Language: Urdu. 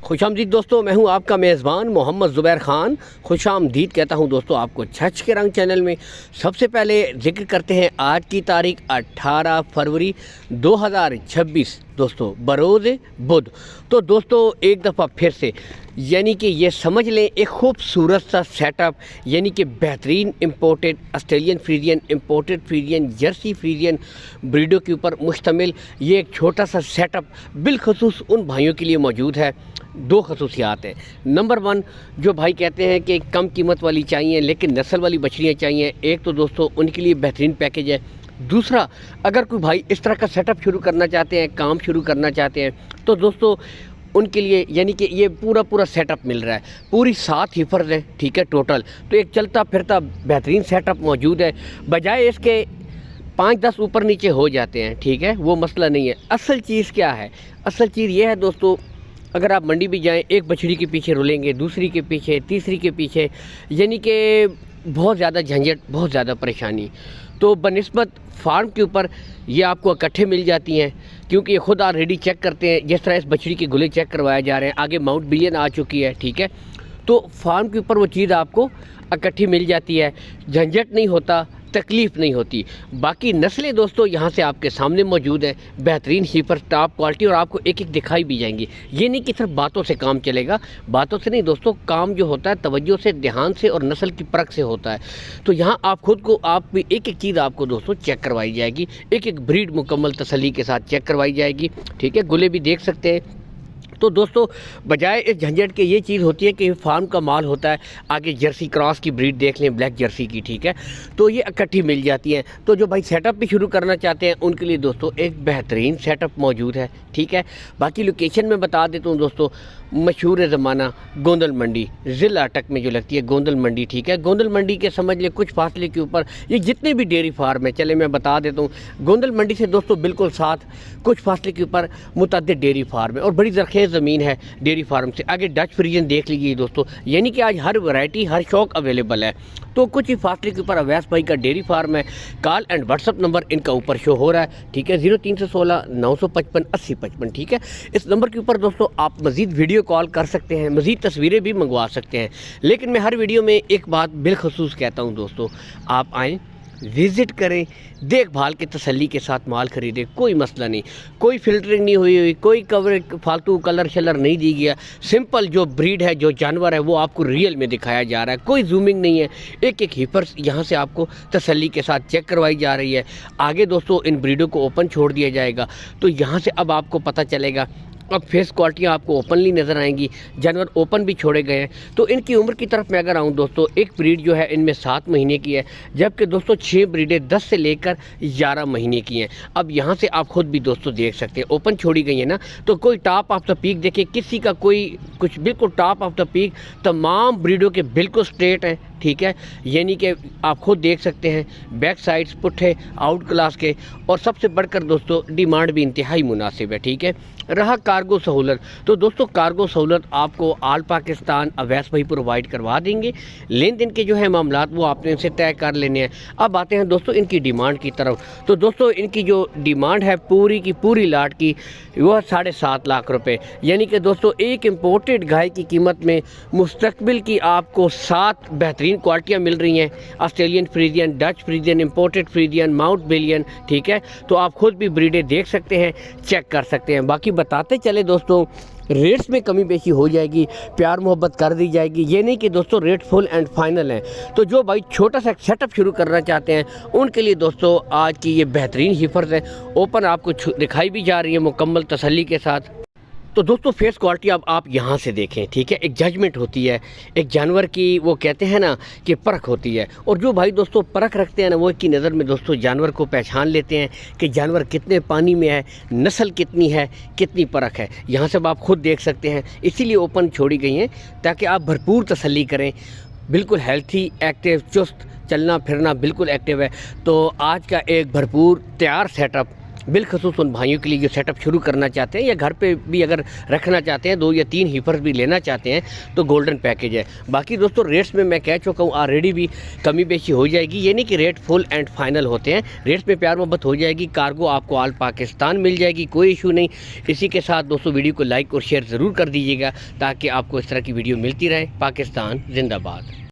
خوش آمدید دوستوں، میں ہوں آپ کا میزبان محمد زبیر خان۔ خوش آمدید کہتا ہوں دوستوں آپ کو چھچ کے رنگ چینل میں۔ سب سے پہلے ذکر کرتے ہیں آج کی تاریخ 18 فروری 2026 دوستوں، بروز بدھ۔ تو دوستوں ایک دفعہ پھر سے یعنی کہ یہ سمجھ لیں ایک خوبصورت سا سیٹ اپ، یعنی کہ بہترین imported Australian Friesian, imported Friesian, Jersey Friesian بریڈوں کے اوپر مشتمل یہ ایک چھوٹا سا سیٹ اپ بالخصوص ان بھائیوں کے لیے موجود ہے۔ دو خصوصیات ہیں۔ نمبر 1، جو بھائی کہتے ہیں کہ کم قیمت والی چاہیے لیکن نسل والی بچڑیاں چاہیے، ایک تو دوستوں ان کے لیے بہترین پیکیج ہے۔ دوسرا، اگر کوئی بھائی اس طرح کا سیٹ اپ شروع کرنا چاہتے ہیں، کام شروع کرنا چاہتے ہیں، تو دوستوں ان کے لیے یعنی کہ یہ پورا سیٹ اپ مل رہا ہے۔ پوری 7 ہیفرز ہیں، ٹھیک ہے، ٹوٹل۔ تو ایک چلتا پھرتا بہترین سیٹ اپ موجود ہے، بجائے اس کے 5-10 اوپر نیچے ہو جاتے ہیں، ٹھیک ہے، وہ مسئلہ نہیں ہے۔ اصل چیز کیا ہے؟ اصل چیز یہ ہے دوستوں، اگر آپ منڈی بھی جائیں، ایک بچڑی کے پیچھے رولیں گے، دوسری کے پیچھے، تیسری کے پیچھے، یعنی کہ بہت زیادہ جھنجھٹ، بہت زیادہ پریشانی۔ تو بنسبت فارم کے اوپر یہ آپ کو اکٹھے مل جاتی ہیں، کیونکہ یہ خود آلریڈی چیک کرتے ہیں، جس طرح اس بچڑی کے گلے چیک کروایا جا رہے ہیں، آگے ماؤنٹ بلین آ چکی ہے، ٹھیک ہے۔ تو فارم کے اوپر وہ چیز آپ کو اکٹھی مل جاتی ہے، جھنجھٹ نہیں ہوتا، تکلیف نہیں ہوتی۔ باقی نسلیں دوستوں یہاں سے آپ کے سامنے موجود ہیں، بہترین ہیفر، ٹاپ کوالٹی، اور آپ کو ایک ایک دکھائی بھی جائیں گی۔ یہ نہیں کہ صرف باتوں سے کام چلے گا، باتوں سے نہیں دوستوں، کام جو ہوتا ہے توجہ سے، دھیان سے اور نسل کی پرکھ سے ہوتا ہے۔ تو یہاں آپ خود کو آپ بھی ایک ایک چیز آپ کو دوستوں چیک کروائی جائے گی، ایک ایک بریڈ مکمل تسلی کے ساتھ چیک کروائی جائے گی، ٹھیک ہے، گلے بھی دیکھ سکتے ہیں۔ تو دوستوں بجائے اس جھنجھٹ کے یہ چیز ہوتی ہے کہ فارم کا مال ہوتا ہے، آگے جرسی کراس کی بریڈ دیکھ لیں، بلیک جرسی کی، ٹھیک ہے، تو یہ اکٹھی مل جاتی ہیں۔ تو جو بھائی سیٹ اپ بھی شروع کرنا چاہتے ہیں ان کے لیے دوستوں ایک بہترین سیٹ اپ موجود ہے، ٹھیک ہے۔ باقی لوکیشن میں بتا دیتا ہوں دوستوں، مشہور زمانہ گوندل منڈی، ضلع اٹک میں جو لگتی ہے گوندل منڈی، ٹھیک ہے۔ گوندل منڈی کے سمجھ لیں کچھ فاصلے کے اوپر یہ جتنے بھی ڈیری فارم ہیں، چلے میں بتا دیتا ہوں، گوندل منڈی سے دوستوں بالکل ساتھ کچھ فاصلے کے اوپر متعدد ڈیری فارم ہے اور بڑی زرخیز زمین ہے ڈیری فارم سے آگے۔ ڈچ فریزن دیکھ لیجیے دوستوں، یعنی کہ آج ہر ورائٹی، ہر شوق اویلیبل ہے۔ تو کچھ ہی فاصلے کے اوپر اویس بھائی کا ڈیری فارم ہے۔ Call and WhatsApp number ان کا اوپر شو ہو رہا ہے، ٹھیک ہے، 0316 955 8055، ٹھیک ہے۔ اس نمبر کے اوپر دوستوں آپ مزید ویڈیو کال کر سکتے ہیں، مزید تصویریں بھی منگوا سکتے ہیں۔ لیکن میں ہر ویڈیو میں ایک بات بالخصوص کہتا ہوں دوستوں، آپ آئیں، وزٹ کریں، دیکھ بھال کے تسلی کے ساتھ مال خریدیں، کوئی مسئلہ نہیں، کوئی فلٹرنگ نہیں ہوئی، کوئی فالتو کلر شلر نہیں دی گیا، سمپل جو بریڈ ہے، جو جانور ہے وہ آپ کو ریئل میں دکھایا جا رہا ہے، کوئی زومنگ نہیں ہے، ایک ایک ہیپرس یہاں سے آپ کو تسلی کے ساتھ چیک کروائی جا رہی ہے۔ آگے دوستوں ان بریڈوں کو اوپن چھوڑ دیا جائے گا، تو یہاں سے اب آپ کو پتہ چلے گا، اب فیس کوالٹیاں آپ کو اوپنلی نظر آئیں گی، جانور اوپن بھی چھوڑے گئے ہیں۔ تو ان کی عمر کی طرف میں اگر آؤں دوستوں، ایک بریڈ جو ہے ان میں 7 مہینے کی ہے، جبکہ دوستوں 6 بریڈیں 10 سے لے کر 11 مہینے کی ہیں۔ اب یہاں سے آپ خود بھی دوستوں دیکھ سکتے ہیں، اوپن چھوڑی گئی ہیں نا، تو کوئی ٹاپ آف دا پیک دیکھیں، کسی کا کوئی کچھ، بالکل ٹاپ آف دا پیک، تمام بریڈوں کے بالکل سٹریٹ ہیں، ٹھیک ہے، یعنی کہ آپ خود دیکھ سکتے ہیں، بیک سائڈز پٹھے آؤٹ کلاس کے، اور سب سے بڑھ کر دوستوں ڈیمانڈ بھی انتہائی مناسب ہے، ٹھیک ہے۔ رہا کارگو سہولت، تو دوستوں کارگو سہولت آپ کو آل پاکستان اویس بھائی پرووائڈ کروا دیں گے۔ لین دین کے جو ہے معاملات وہ آپ نے ان سے طے کر لینے ہیں۔ اب آتے ہیں دوستوں ان کی ڈیمانڈ کی طرف۔ تو دوستوں ان کی جو ڈیمانڈ ہے پوری کی پوری لاٹ کی، وہ 7.5 لاکھ روپے، یعنی کہ دوستوں ایک امپورٹڈ گائے کی قیمت میں مستقبل کی آپ کو 7 بہترین کوالٹیاں مل رہی ہیں، Australian Friesian, Dutch Friesian, imported Friesian, Mount billion, ٹھیک ہے۔ تو آپ خود بھی بریڈیں دیکھ سکتے ہیں، چیک کر سکتے ہیں۔ باقی بتاتے چلے دوستوں، ریٹس میں کمی بیشی ہو جائے گی، پیار محبت کر دی جائے گی، یہ نہیں کہ دوستوں ریٹ فل اینڈ فائنل ہیں۔ تو جو بھائی چھوٹا سا سیٹ اپ شروع کرنا چاہتے ہیں ان کے لیے دوستوں آج کی یہ بہترین ہیفرز ہیں، اوپن آپ کو دکھائی بھی جا رہی ہے مکمل تسلی کے ساتھ۔ تو دوستوں فیس کوالٹی اب آپ یہاں سے دیکھیں، ٹھیک ہے، ایک ججمنٹ ہوتی ہے، ایک جانور کی وہ کہتے ہیں نا کہ پرکھ ہوتی ہے، اور جو بھائی دوستوں پرکھ رکھتے ہیں نا وہ ایک کی نظر میں دوستوں جانور کو پہچان لیتے ہیں کہ جانور کتنے پانی میں ہے، نسل کتنی ہے، کتنی پرکھ ہے، یہاں سے آپ خود دیکھ سکتے ہیں۔ اسی لیے اوپن چھوڑی گئی ہیں تاکہ آپ بھرپور تسلی کریں، بالکل ہیلتھی، ایکٹیو، چست، چلنا پھرنا بالکل ایکٹیو ہے۔ تو آج کا ایک بھرپور تیار سیٹ اپ بالخصوص ان بھائیوں کے لیے جو سیٹ اپ شروع کرنا چاہتے ہیں یا گھر پہ بھی اگر رکھنا چاہتے ہیں 2 یا 3 ہیپرز بھی لینا چاہتے ہیں تو گولڈن پیکیج ہے۔ باقی دوستو ریٹس میں کہہ چکا ہوں آلریڈی بھی کمی بیشی ہو جائے گی، یہ نہیں کہ ریٹ فل اینڈ فائنل ہوتے ہیں، ریٹس میں پیار محبت ہو جائے گی، کارگو آپ کو آل پاکستان مل جائے گی، کوئی ایشو نہیں۔ اسی کے ساتھ دوستو ویڈیو کو لائک اور شیئر ضرور کر دیجیے گا تاکہ آپ کو اس طرح کی ویڈیو ملتی رہے۔ پاکستان زندہ باد۔